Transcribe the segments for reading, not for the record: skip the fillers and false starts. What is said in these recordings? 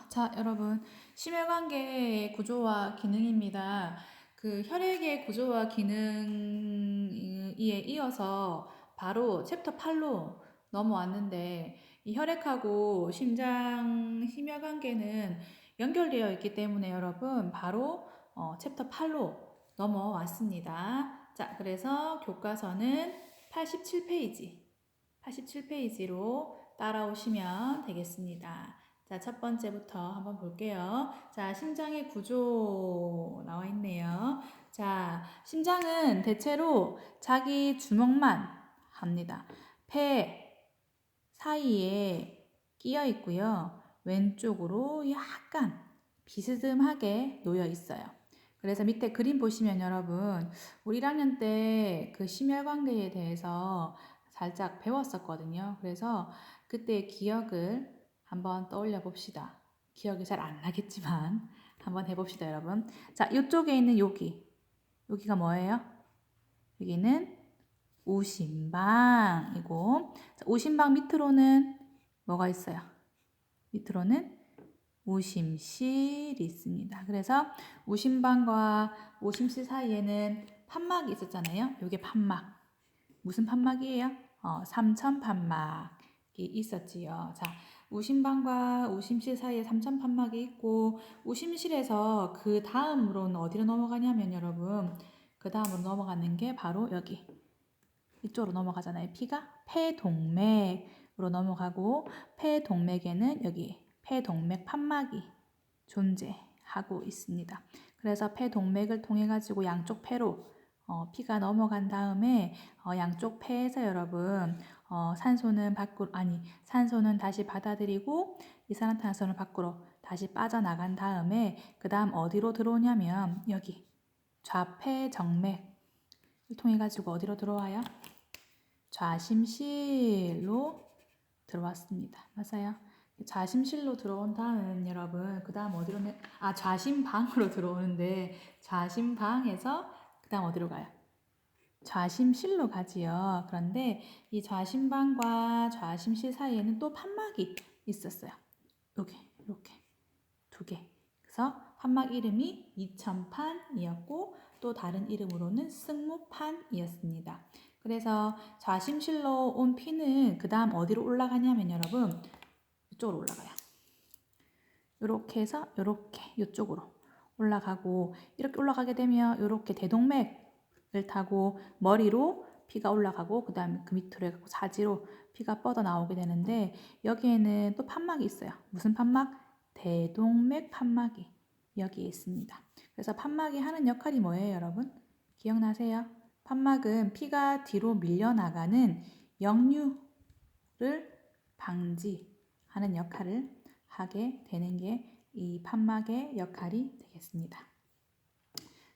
자, 여러분. 심혈관계의 구조와 기능입니다. 그 혈액의 구조와 기능에 이어서 바로 챕터 8로 넘어왔는데, 이 혈액하고 심혈관계는 연결되어 있기 때문에 여러분, 바로 챕터 8로 넘어왔습니다. 자, 그래서 교과서는 87페이지로 따라오시면 되겠습니다. 자, 첫 번째부터 한번 볼게요. 자, 심장의 구조 나와 있네요. 자, 심장은 대체로 자기 주먹만 합니다. 폐 사이에 끼어 있고요. 왼쪽으로 약간 비스듬하게 놓여 있어요. 그래서 밑에 그림 보시면 여러분, 우리 1학년 때 그 심혈관계에 대해서 살짝 배웠었거든요. 그래서 그때 기억을 한번 떠올려 봅시다. 기억이 잘 안 나겠지만 한번 해봅시다, 여러분. 자, 이쪽에 있는 여기가 뭐예요? 여기는 우심방이고, 자, 우심방 밑으로는 뭐가 있어요? 밑으로는 우심실이 있습니다. 그래서 우심방과 우심실 사이에는 판막이 있었잖아요. 이게 판막. 무슨 판막이에요? 삼천판막이 있었지요. 자, 우심방과 우심실 사이에 삼천판막이 있고, 우심실에서 그 다음으로는 어디로 넘어가냐면 여러분, 그 다음으로 넘어가는 게 바로 여기 이쪽으로 넘어가잖아요. 피가 폐동맥으로 넘어가고, 폐동맥에는 여기 폐동맥 판막이 존재하고 있습니다. 그래서 폐동맥을 통해 가지고 양쪽 폐로 피가 넘어간 다음에 양쪽 폐에서 여러분 산소는 다시 받아들이고 이산화탄소는 밖으로 다시 빠져나간 다음에 그 다음 어디로 들어오냐면 여기 좌폐정맥을 통해 가지고 어디로 들어와요? 좌심실로 들어왔습니다. 맞아요. 좌심실로 들어온 다음 여러분 그 다음 어디로 좌심방으로 들어오는데 좌심방에서 그 다음 어디로 가요? 좌심실로 가지요. 그런데 이 좌심방과 좌심실 사이에는 또 판막이 있었어요. 이렇게 두 개. 그래서 판막 이름이 이천판이었고 또 다른 이름으로는 승무판이었습니다. 그래서 좌심실로 온 피는 그 다음 어디로 올라가냐면 여러분 이쪽으로 올라가요. 이렇게 해서 이렇게 이쪽으로 올라가고 이렇게 올라가게 되면 이렇게 대동맥을 타고 머리로 피가 올라가고 그 다음에 그 밑으로 해갖고 사지로 피가 뻗어 나오게 되는데 여기에는 또 판막이 있어요. 무슨 판막? 대동맥 판막이 여기에 있습니다. 그래서 판막이 하는 역할이 뭐예요, 여러분? 기억나세요? 판막은 피가 뒤로 밀려나가는 역류를 방지하는 역할을 하게 되는 게 이 판막의 역할이 되겠습니다.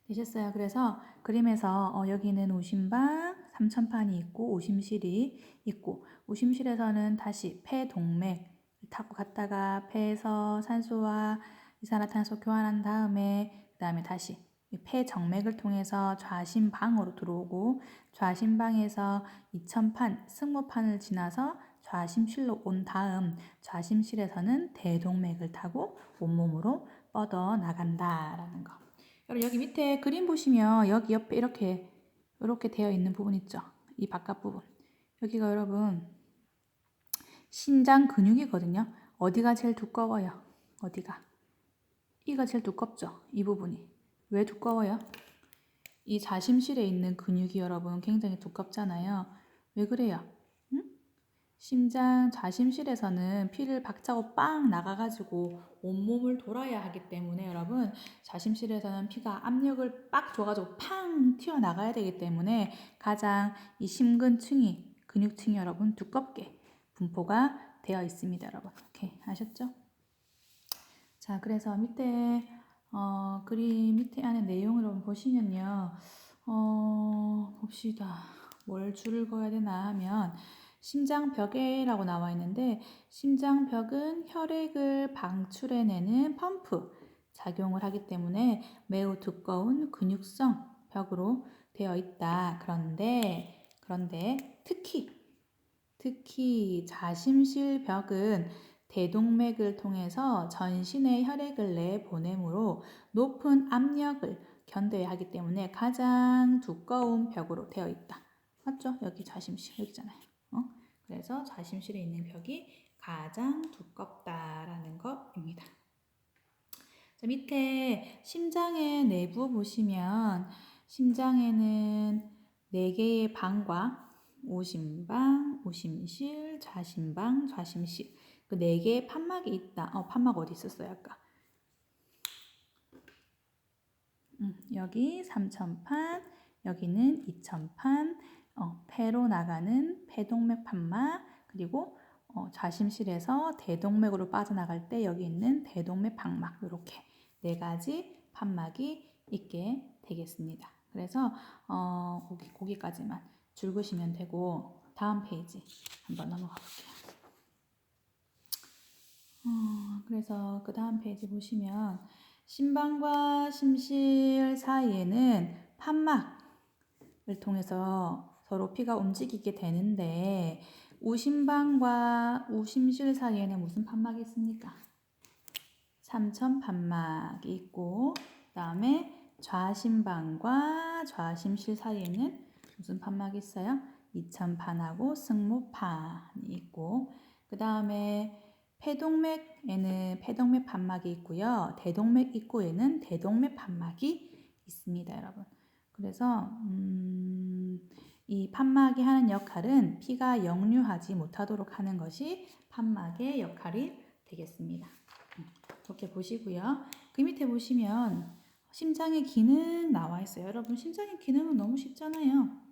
되셨어요? 그래서 그림에서 여기는 우심방, 삼천판이 있고 우심실이 있고 우심실에서는 다시 폐동맥을 타고 갔다가 폐에서 산소와 이산화탄소 교환한 다음에 그 다음에 다시 폐정맥을 통해서 좌심방으로 들어오고 좌심방에서 이천판, 승모판을 지나서 좌심실로 온 다음 좌심실에서는 대동맥을 타고 온몸으로 뻗어 나간다라는 거. 여러분 여기 밑에 그림 보시면 여기 옆에 이렇게 되어 있는 부분 있죠? 이 바깥 부분. 여기가 여러분 신장 근육이거든요. 어디가 제일 두꺼워요? 어디가? 이가 제일 두껍죠? 이 부분이. 왜 두꺼워요? 이 좌심실에 있는 근육이 여러분 굉장히 두껍잖아요. 왜 그래요? 응? 심장 좌심실에서는 피를 박차고 빵 나가가지고 온몸을 돌아야 하기 때문에 여러분 좌심실에서는 피가 압력을 빡 줘가지고 팡 튀어나가야 되기 때문에 가장 이 심근층이 근육층이 여러분 두껍게 분포가 되어 있습니다. 여러분 이렇게 아셨죠? 자 그래서 밑에 그림 밑에 안에 내용을 보시면요 봅시다. 뭘 줄을 그어야 되나 하면 심장벽에라고 나와 있는데 심장벽은 혈액을 방출해내는 펌프 작용을 하기 때문에 매우 두꺼운 근육성 벽으로 되어 있다. 그런데 특히 좌심실 벽은 대동맥을 통해서 전신에 혈액을 내보내므로 높은 압력을 견뎌야 하기 때문에 가장 두꺼운 벽으로 되어 있다. 맞죠? 여기 좌심실 여기잖아요. 그래서 좌심실에 있는 벽이 가장 두껍다라는 것입니다. 자, 밑에 심장의 내부 보시면 심장에는 4개의 방과 오심방, 오심실, 좌심방, 좌심실 그 4개의 판막이 있다. 판막 어디 있었어요 아까? 여기 3천판, 여기는 2천판, 폐로 나가는 폐동맥 판막, 그리고 좌심실에서 대동맥으로 빠져나갈 때 여기 있는 대동맥 방막 이렇게 4가지 판막이 있게 되겠습니다. 그래서 거기까지만 줄그시면 되고 다음 페이지 한번 넘어가 볼게요. 그래서 그 다음 페이지 보시면 심방과 심실 사이에는 판막을 통해서 서로 피가 움직이게 되는데 우심방과 우심실 사이에는 무슨 판막이 있습니까? 삼천판막이 있고 그 다음에 좌심방과 좌심실 사이에는 무슨 판막이 있어요? 이천판하고 승모판이 있고 그 다음에 폐동맥에는 폐동맥 판막이 있고요. 대동맥 입구에는 대동맥 판막이 있습니다, 여러분. 그래서 이 판막이 하는 역할은 피가 역류하지 못하도록 하는 것이 판막의 역할이 되겠습니다. 이렇게 보시고요. 그 밑에 보시면 심장의 기능 나와 있어요. 여러분, 심장의 기능은 너무 쉽잖아요.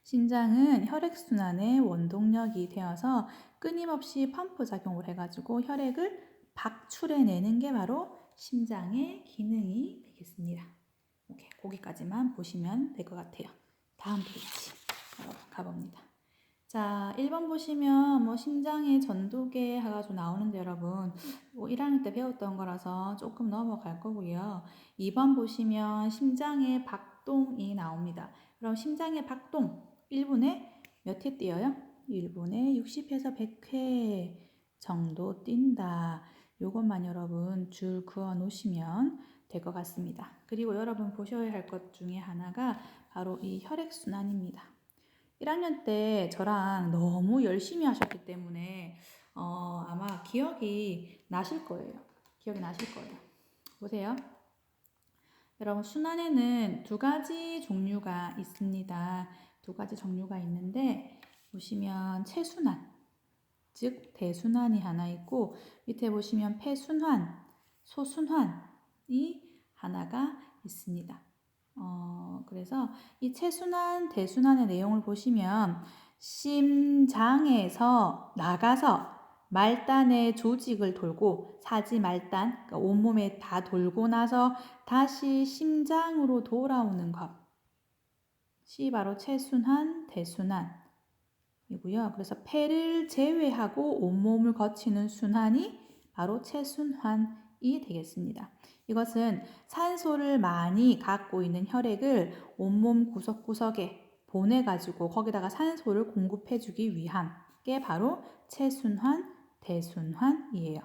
심장은 혈액순환의 원동력이 되어서 끊임없이 펌프 작용을 해가지고 혈액을 박출해내는 게 바로 심장의 기능이 되겠습니다. 오케이, 거기까지만 보시면 될 것 같아요. 다음 페이지 가봅니다. 자, 1번 보시면 심장의 전도계 해가지고 나오는데 여러분 1학년 때 배웠던 거라서 조금 넘어갈 거고요. 2번 보시면 심장의 박동이 나옵니다. 그럼 심장의 박동 1분에 몇 회 뛰어요? 1분에 60회에서 100회 정도 뛴다. 요것만 여러분 줄 그어 놓으시면 될 것 같습니다. 그리고 여러분 보셔야 할 것 중에 하나가 바로 이 혈액순환입니다. 1학년 때 저랑 너무 열심히 하셨기 때문에 아마 기억이 나실 거예요. 기억이 나실 거예요. 보세요. 여러분 순환에는 2가지 종류가 있습니다. 2가지 종류가 있는데 보시면 체순환, 즉 대순환이 하나 있고 밑에 보시면 폐순환, 소순환이 하나가 있습니다. 그래서 이 체순환, 대순환의 내용을 보시면 심장에서 나가서 말단의 조직을 돌고 사지 말단, 그러니까 온몸에 다 돌고 나서 다시 심장으로 돌아오는 것이 바로 체순환, 대순환이고요. 그래서 폐를 제외하고 온몸을 거치는 순환이 바로 체순환이 되겠습니다. 이것은 산소를 많이 갖고 있는 혈액을 온몸 구석구석에 보내가지고 거기다가 산소를 공급해주기 위한 게 바로 체순환, 대순환이에요.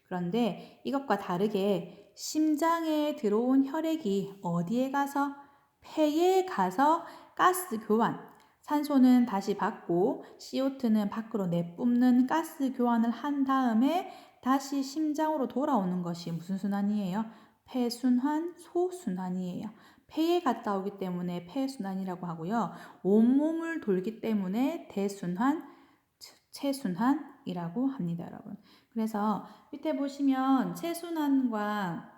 그런데 이것과 다르게 심장에 들어온 혈액이 어디에 가서? 폐에 가서 가스 교환, 산소는 다시 받고 CO2는 밖으로 내뿜는 가스 교환을 한 다음에 다시 심장으로 돌아오는 것이 무슨 순환이에요? 폐순환, 소순환이에요. 폐에 갔다 오기 때문에 폐순환이라고 하고요. 온몸을 돌기 때문에 대순환, 체순환이라고 합니다, 여러분. 그래서 밑에 보시면 체순환과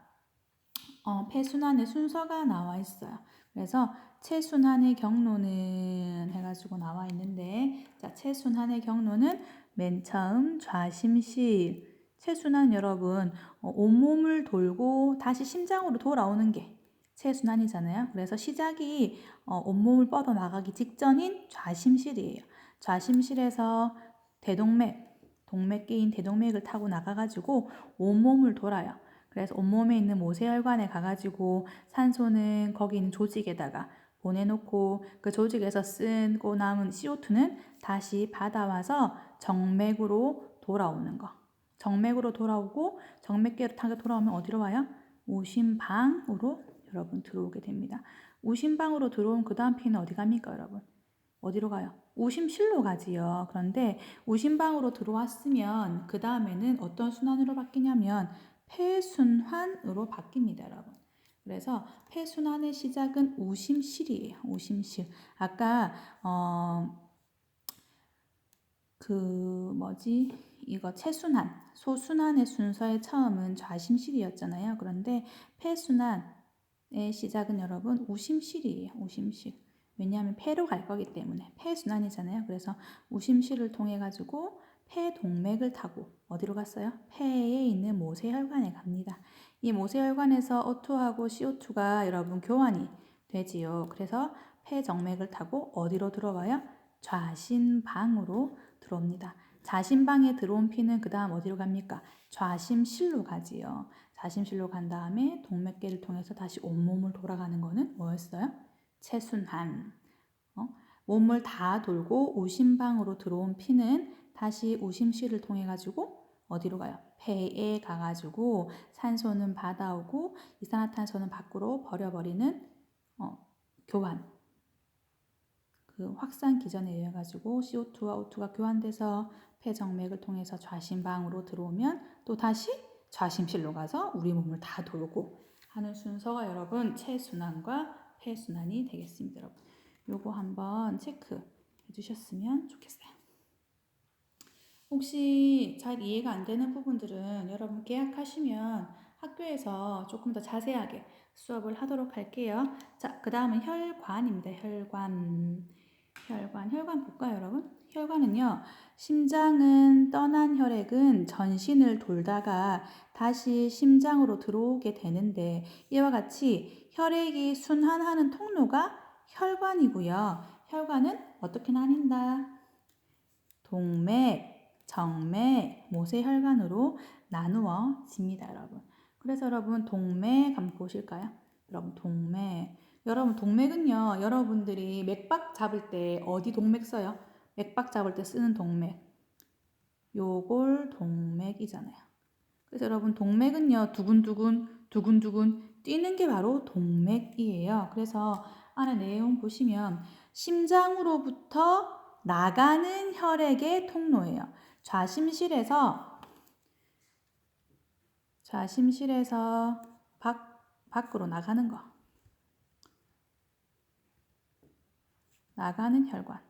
폐순환의 순서가 나와 있어요. 그래서 체순환의 경로는 해가지고 나와 있는데, 자, 체순환의 경로는 맨 처음 좌심실. 체순환 여러분, 온몸을 돌고 다시 심장으로 돌아오는 게 체순환이잖아요. 그래서 시작이 온몸을 뻗어나가기 직전인 좌심실이에요. 좌심실에서 대동맥, 동맥계인 대동맥을 타고 나가가지고 온몸을 돌아요. 그래서 온몸에 있는 모세혈관에 가가지고 산소는 거기 있는 조직에다가 보내놓고 그 조직에서 쓰고 남은 CO2는 다시 받아와서 정맥으로 돌아오는 거. 정맥으로 돌아오고 정맥계로 타게 돌아오면 어디로 와요? 우심방으로 여러분 들어오게 됩니다. 우심방으로 들어온 그 다음 피는 어디 갑니까 여러분? 어디로 가요? 우심실로 가지요. 그런데 우심방으로 들어왔으면 그 다음에는 어떤 순환으로 바뀌냐면 폐순환으로 바뀝니다 여러분. 그래서 폐순환의 시작은 우심실이에요. 우심실. 아까 이거 체순환, 소순환의 순서의 처음은 좌심실이었잖아요. 그런데 폐순환의 시작은 여러분 우심실이에요. 우심실. 왜냐하면 폐로 갈 거기 때문에 폐순환이잖아요. 그래서 우심실을 통해 가지고 폐동맥을 타고 어디로 갔어요? 폐에 있는 모세혈관에 갑니다. 이 모세혈관에서 O2하고 CO2가 여러분 교환이 되지요. 그래서 폐정맥을 타고 어디로 들어와요? 좌심방으로 들어옵니다. 좌심방에 들어온 피는 그 다음 어디로 갑니까? 좌심실로 가지요. 좌심실로 간 다음에 동맥계를 통해서 다시 온몸을 돌아가는 거는 뭐였어요? 체순환. 몸을 다 돌고 우심방으로 들어온 피는 다시 우심실을 통해 가지고 어디로 가요? 폐에 가가지고 산소는 받아오고 이산화탄소는 밖으로 버려버리는 교환. 그 확산 기전에 의해 가지고 CO2와 O2가 교환돼서 폐정맥을 통해서 좌심방으로 들어오면 또 다시 좌심실로 가서 우리 몸을 다 돌고 하는 순서가 여러분 체순환과 폐순환이 되겠습니다. 여러분 요거 한번 체크해 주셨으면 좋겠어요. 혹시 잘 이해가 안 되는 부분들은 여러분 계약하시면 학교에서 조금 더 자세하게 수업을 하도록 할게요. 자, 그 다음은 혈관입니다. 혈관 볼까요, 여러분? 혈관은요, 심장은 떠난 혈액은 전신을 돌다가 다시 심장으로 들어오게 되는데 이와 같이 혈액이 순환하는 통로가 혈관이고요. 혈관은 어떻게 나뉜다? 동맥, 정맥, 모세혈관으로 나누어집니다, 여러분. 그래서 여러분 동맥 한번 보실까요? 여러분 동맥은요, 여러분들이 맥박 잡을 때 어디 동맥 써요? 맥박 잡을 때 쓰는 동맥. 요걸 동맥이잖아요. 그래서 여러분 동맥은요, 두근두근 뛰는 게 바로 동맥이에요. 그래서 안에 내용 보시면 심장으로부터 나가는 혈액의 통로예요. 좌심실에서 밖으로 나가는 거. 나가는 혈관을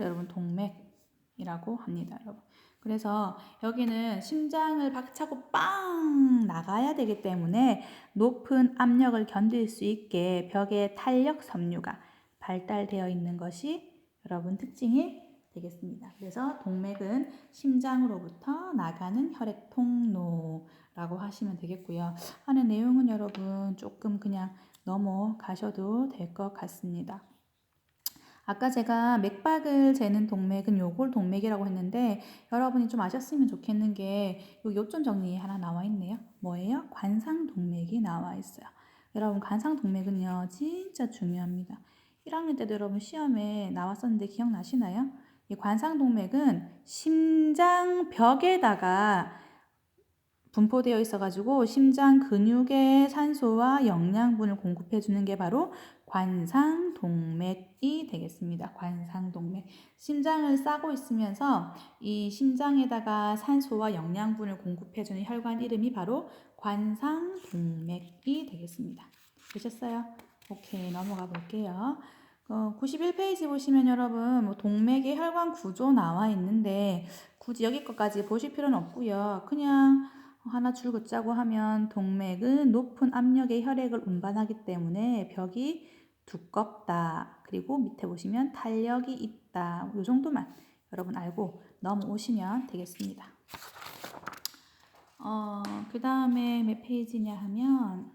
여러분 동맥이라고 합니다, 여러분. 그래서 여기는 심장을 박차고 빵 나가야 되기 때문에 높은 압력을 견딜 수 있게 벽에 탄력 섬유가 발달되어 있는 것이 여러분 특징이 되겠습니다. 그래서 동맥은 심장으로부터 나가는 혈액 통로라고 하시면 되겠고요. 하는 내용은 여러분 조금 그냥 넘어가셔도 될 것 같습니다. 아까 제가 맥박을 재는 동맥은 요골 동맥이라고 했는데 여러분이 좀 아셨으면 좋겠는 게 여기 요점 정리에 하나 나와 있네요. 뭐예요? 관상 동맥이 나와 있어요. 여러분 관상 동맥은요 진짜 중요합니다. 1학년 때도 여러분 시험에 나왔었는데 기억나시나요? 이 관상 동맥은 심장벽에다가 분포되어 있어가지고 심장 근육에 산소와 영양분을 공급해 주는 게 바로 관상동맥이 되겠습니다. 관상동맥. 심장을 싸고 있으면서 이 심장에다가 산소와 영양분을 공급해 주는 혈관 이름이 바로 관상동맥이 되겠습니다. 되셨어요? 오케이, 넘어가 볼게요. 91페이지 보시면 여러분 동맥의 혈관 구조 나와 있는데 굳이 여기 것까지 보실 필요는 없고요. 그냥 하나 줄 긋자고 하면 동맥은 높은 압력의 혈액을 운반하기 때문에 벽이 두껍다. 그리고 밑에 보시면 탄력이 있다. 이 정도만 여러분 알고 넘어오시면 되겠습니다. 그 다음에 몇 페이지냐 하면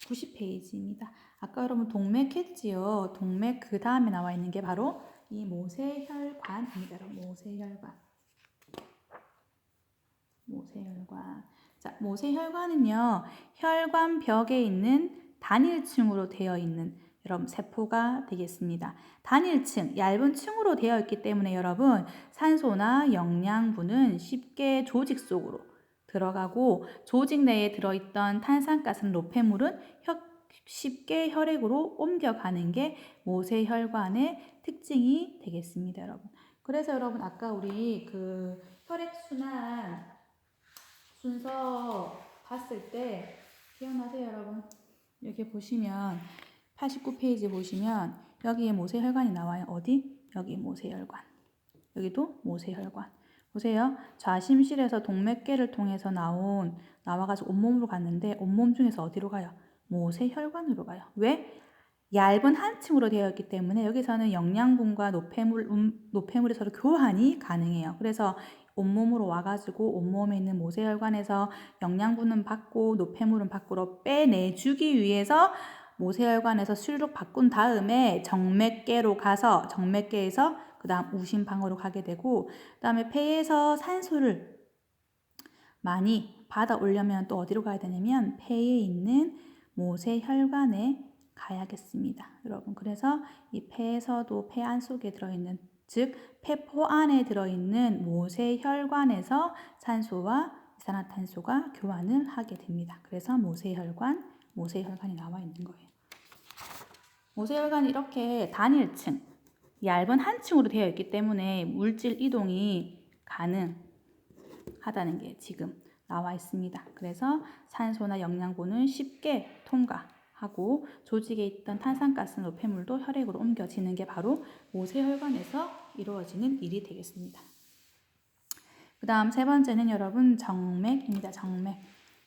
90페이지입니다. 아까 여러분 동맥 했지요. 동맥 그 다음에 나와 있는 게 바로 이 모세혈관입니다. 모세혈관. 자, 모세혈관은요, 혈관 벽에 있는 단일층으로 되어 있는 여러분 세포가 되겠습니다. 단일층, 얇은 층으로 되어 있기 때문에 여러분 산소나 영양분은 쉽게 조직 속으로 들어가고 조직 내에 들어있던 탄산가스나 노폐물은 쉽게 혈액으로 옮겨가는 게 모세혈관의 특징이 되겠습니다, 여러분. 그래서 여러분 아까 우리 그 혈액순환 순서 봤을 때 기억나세요, 여러분? 여기 보시면 89페이지 보시면 여기에 모세혈관이 나와요. 어디? 여기 모세혈관. 여기도 모세혈관. 보세요. 좌심실에서 동맥계를 통해서 나와가지고 온몸으로 갔는데 온몸 중에서 어디로 가요? 모세혈관으로 가요. 왜? 얇은 한 층으로 되어 있기 때문에 여기서는 영양분과 노폐물이 서로 교환이 가능해요. 그래서 온몸으로 와가지고 온몸에 있는 모세혈관에서 영양분은 받고 노폐물은 밖으로 빼내주기 위해서 모세혈관에서 수류를 바꾼 다음에 정맥계로 가서 정맥계에서 그 다음 우심방으로 가게 되고 그 다음에 폐에서 산소를 많이 받아 오려면 또 어디로 가야 되냐면 폐에 있는 모세혈관에 가야겠습니다. 여러분 그래서 이 폐에서도 폐 안 속에 들어있는 즉 폐포 안에 들어있는 모세혈관에서 산소와 이산화탄소가 교환을 하게 됩니다. 그래서 모세혈관이 나와 있는 거예요. 모세혈관이 이렇게 단일층, 얇은 한 층으로 되어 있기 때문에 물질 이동이 가능하다는 게 지금 나와 있습니다. 그래서 산소나 영양분은 쉽게 통과하고 조직에 있던 탄산가스 노폐물도 혈액으로 옮겨지는 게 바로 모세혈관에서 이루어지는 일이 되겠습니다. 그 다음 세 번째는 여러분 정맥입니다. 정맥.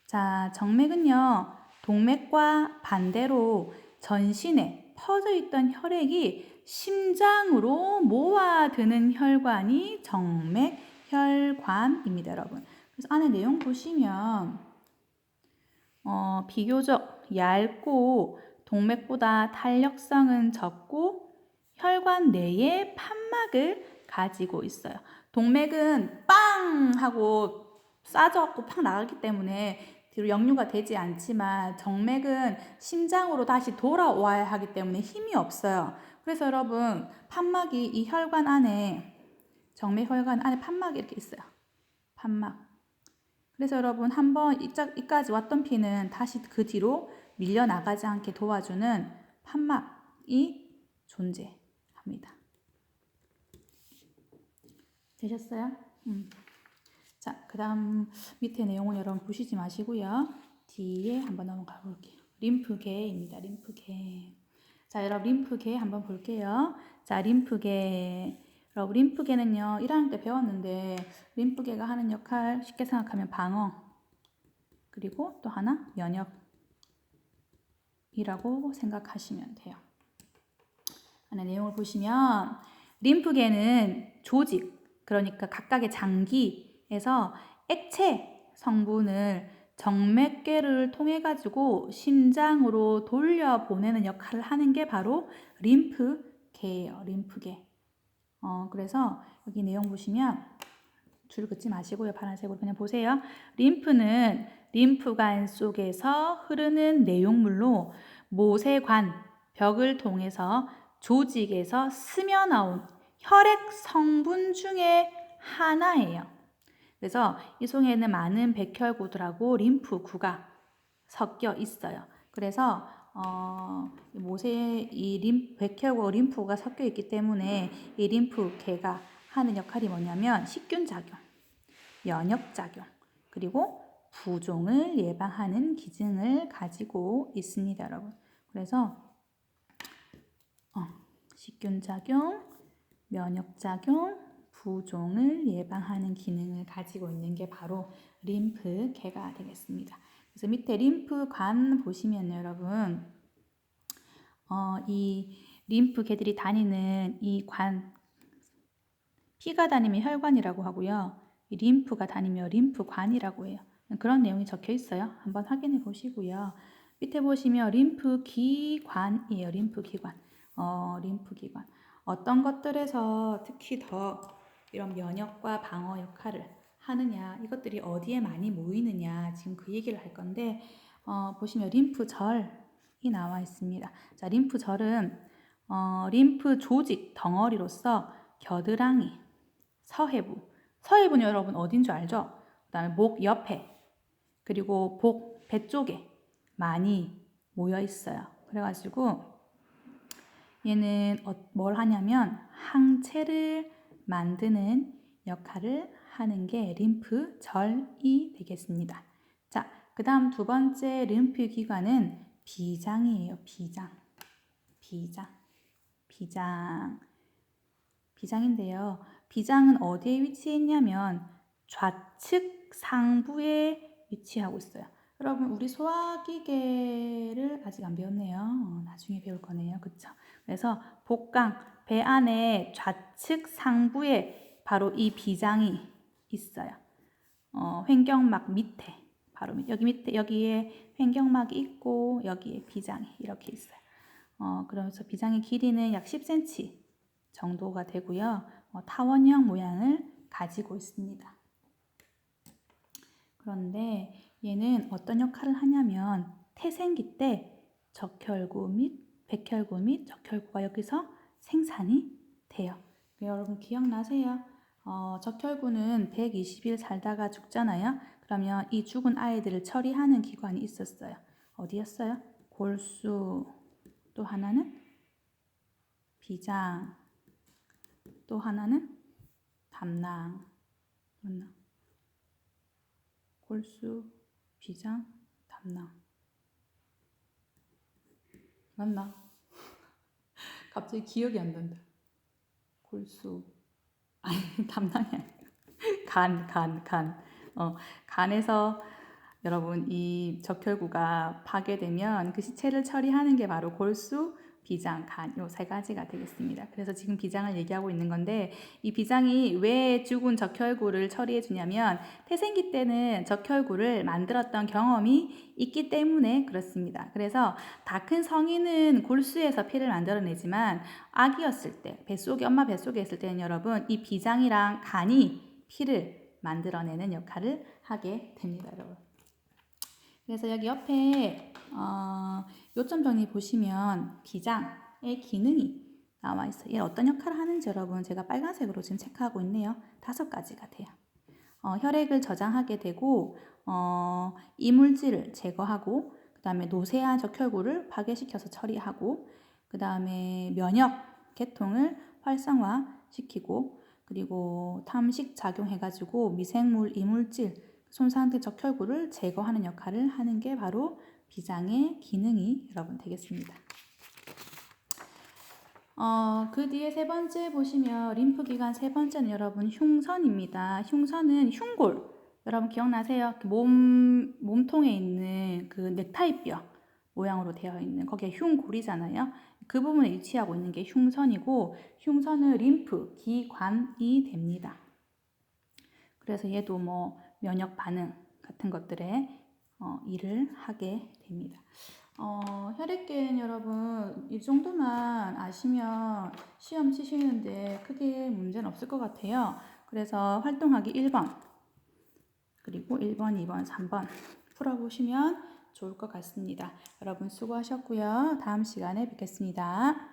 자, 정맥은요 동맥과 반대로 전신에 퍼져 있던 혈액이 심장으로 모아드는 혈관이 정맥혈관입니다, 여러분. 그래서 안에 내용 보시면 비교적 얇고 동맥보다 탄력성은 적고 혈관 내에 판막을 가지고 있어요. 동맥은 빵 하고 쏴져갖고 팍 나가기 때문에 뒤로 역류가 되지 않지만 정맥은 심장으로 다시 돌아와야 하기 때문에 힘이 없어요. 그래서 여러분 판막이 이 혈관 안에 정맥혈관 안에 판막이 이렇게 있어요. 판막. 그래서 여러분 한번 이까지 왔던 피는 다시 그 뒤로 밀려나가지 않게 도와주는 판막이 존재합니다. 되셨어요? 자, 그 다음 밑에 내용은 여러분 보시지 마시고요. 뒤에 한번 넘어가 볼게요. 림프계입니다. 림프계. 자, 여러분 림프계 한번 볼게요. 자, 림프계. 여러분 림프계는요. 1학년 때 배웠는데 림프계가 하는 역할 쉽게 생각하면 방어 그리고 또 하나 면역이라고 생각하시면 돼요. 안에 내용을 보시면 림프계는 조직 그러니까 각각의 장기에서 액체 성분을 정맥계를 통해 가지고 심장으로 돌려보내는 역할을 하는 게 바로 림프계예요. 림프계. 그래서 여기 내용 보시면 줄 긋지 마시고요. 파란색으로 그냥 보세요. 림프는 림프관 속에서 흐르는 내용물로 모세관 벽을 통해서 조직에서 스며나온 혈액 성분 중에 하나예요. 그래서 이 속에는 많은 백혈구들하고 림프구가 섞여 있어요. 그래서 백혈구 림프가 섞여 있기 때문에 이 림프계가 하는 역할이 뭐냐면 식균 작용, 면역 작용, 그리고 부종을 예방하는 기능을 가지고 있습니다, 여러분. 그래서 식균 작용, 면역 작용, 부종을 예방하는 기능을 가지고 있는 게 바로 림프계가 되겠습니다. 그래서 밑에 림프관 보시면 여러분 이 림프계들이 다니는 이 관, 피가 다니면 혈관이라고 하고요. 이 림프가 다니면 림프관이라고 해요. 그런 내용이 적혀 있어요. 한번 확인해 보시고요. 밑에 보시면 림프기관이에요. 림프기관. 림프기관. 어떤 것들에서 특히 더 이런 면역과 방어 역할을 하느냐, 이것들이 어디에 많이 모이느냐, 지금 그 얘기를 할 건데, 보시면 림프절, 나와 있습니다. 자, 림프절은 림프 조직 덩어리로서 겨드랑이, 서해부는 여러분 어딘 줄 알죠? 그 다음에 목 옆에, 그리고 배 쪽에 많이 모여 있어요. 그래가지고 얘는 뭘 하냐면 항체를 만드는 역할을 하는 게 림프절이 되겠습니다. 자, 그 다음 두 번째 림프 기관은 비장이에요. 비장인데요. 비장은 어디에 위치해 있냐면 좌측 상부에 위치하고 있어요. 여러분, 우리 소화기계를 아직 안 배웠네요. 나중에 배울 거네요. 그쵸? 그래서 복강, 배 안에 좌측 상부에 바로 이 비장이 있어요. 횡격막 밑에, 바로 여기 밑에, 여기에 횡격막이 있고 여기에 비장이 이렇게 있어요. 그러면서 비장의 길이는 약 10cm 정도가 되고요. 타원형 모양을 가지고 있습니다. 그런데 얘는 어떤 역할을 하냐면 태생기 때 적혈구 및 백혈구 및 적혈구가 여기서 생산이 돼요. 여러분 기억나세요? 적혈구는 120일 살다가 죽잖아요. 그러면 이 죽은 아이들을 처리하는 기관이 있었어요. 어디였어요? 골수, 또 하나는 비장, 또 하나는 담낭. 맞나? 골수, 비장, 담낭. 맞나? 갑자기 기억이 안 난다. 골수, 아니 담낭이 아니라 간. 간에서 여러분 이 적혈구가 파괴되면 그 시체를 처리하는 게 바로 골수, 비장, 간 요 세 가지가 되겠습니다. 그래서 지금 비장을 얘기하고 있는 건데 이 비장이 왜 죽은 적혈구를 처리해 주냐면 태생기 때는 적혈구를 만들었던 경험이 있기 때문에 그렇습니다. 그래서 다 큰 성인은 골수에서 피를 만들어내지만 아기였을 때 엄마 뱃속에 있을 때는 여러분 이 비장이랑 간이 피를 만들어내는 역할을 하게 됩니다. 여러분. 그래서 여기 옆에 요점 정리 보시면 비장의 기능이 나와 있어요. 얘 어떤 역할을 하는지 여러분 제가 빨간색으로 지금 체크하고 있네요. 5가지가 돼요. 혈액을 저장하게 되고 이물질을 제거하고 그 다음에 노쇠한 적혈구를 파괴시켜서 처리하고 그 다음에 면역 계통을 활성화시키고 그리고 탐식 작용해가지고 미생물, 이물질 손상된 적혈구를 제거하는 역할을 하는 게 바로 비장의 기능이 여러분 되겠습니다. 그 뒤에 세 번째 보시면 림프기관 세 번째는 여러분 흉선입니다. 흉선은 흉골. 여러분 기억나세요? 몸통에 있는 그 넥타이뼈 모양으로 되어 있는 거기에 흉골이잖아요. 그 부분에 위치하고 있는 게 흉선이고 흉선은 림프 기관이 됩니다. 그래서 얘도 뭐 면역 반응 같은 것들에 일을 하게 됩니다. 혈액계는 여러분 이 정도만 아시면 시험 치시는데 크게 문제는 없을 것 같아요. 그래서 활동하기 1번 그리고 1번, 2번, 3번 풀어보시면 좋을 것 같습니다. 여러분 수고하셨고요. 다음 시간에 뵙겠습니다.